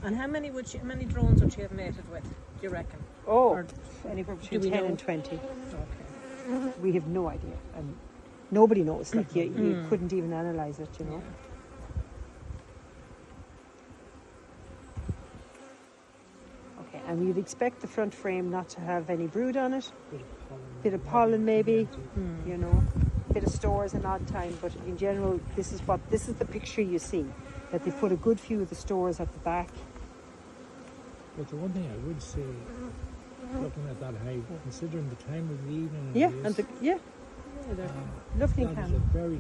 And how many drones would she have mated with, do you reckon? Oh, anywhere between 10 and 20. Okay. We have no idea. And nobody knows. Like, you couldn't even analyse it, you know. Yeah. Okay, and you'd expect the front frame not to have any brood on it. Bit of pollen maybe, you know. Bit of stores an odd time, but in general, this is the picture you see. That they put a good few of the stores at the back. But the one thing I would say, looking at that hive, considering the time of the evening, Yeah, it and is, they're lovely that is a candle. very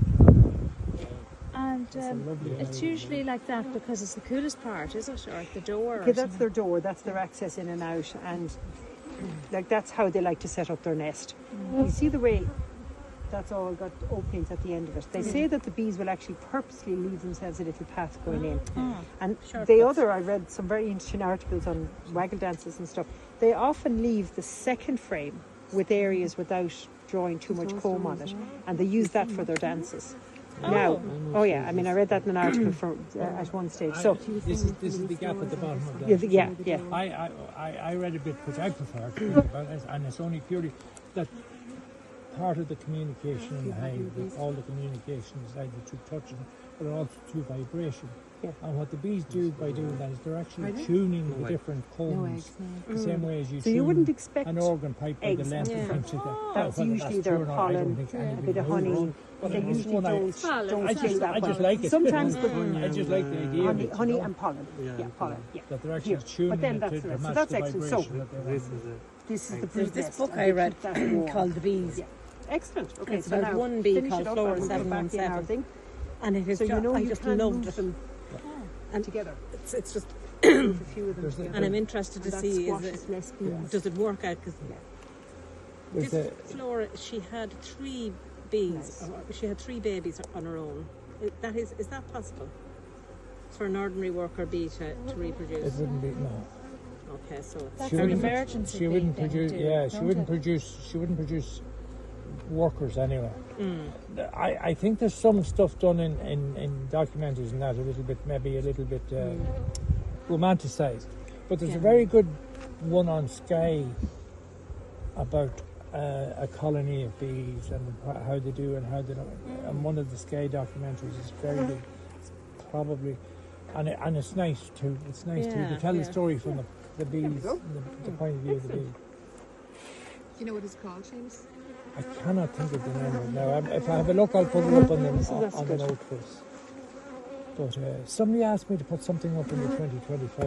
And lovely it's hive. usually like that because it's the coolest part, is it? Or at the door? Okay, or that's something? their door, that's their access in and out, and like that's how they like to set up their nest. You see the way that's all got openings at the end of it. They say that the bees will actually purposely leave themselves a little path going in. And I read some very interesting articles on waggle dances and stuff. They often leave the second frame with areas without drawing too much comb on it, and they use that for their dances. Now, I mean, I read that in an article at one stage. So This is the gap at the bottom of that. yeah. I read a bit, which I prefer to read about it, and it's only purely that part of the communication in the hive, all the communication is either through touching, but also through vibration. Yeah. And what the bees do by doing that is they're actually tuning the different combs the same way as you So you tune wouldn't expect an organ pipe by the eggs. length of things like that. That's Whether usually true their or not, I pollen, don't think a anybody bit of knows. honey. But They it's usually one don't kill that I just well. like it. Sometimes, but I just like the idea of it, honey you know, and pollen. Yeah, pollen. Yeah. that they're actually Here. tuning But then it that's to the rest. So match that's the excellent. vibration So that they want. this is the There's brood this nest, book and I they read keep that warm. called The Bees. Yeah. Excellent. Okay, It's so about now one bee finish called it up Flora and we'll get back in 717. our thing. And it is So you know I you just can loved move it. them And together. it's just, Move a few of them together. and I'm interested to And that see squashes less bees. does it work out? Because There's this a- Flora, she had 3 bees. Nice. She had 3 babies on her own. Is that possible for an ordinary worker bee to reproduce? It wouldn't be no. Okay, so That's She an wouldn't- emergency. She wouldn't thing produce. to do, Yeah, she don't wouldn't it? produce. She wouldn't produce workers anyway. I think there's some stuff done in documentaries and that maybe a little bit romanticised, but there's a very good one on Sky about a colony of bees and how they do and how they don't. And one of the Sky documentaries is very good. It's probably, and it's nice to tell the story from the bees, the point of view of the bee. Do you know what it's called, Seamus? I cannot think of the name of it now. If I have a look, I'll put it up on the note for us. But somebody asked me to put something up in the 2025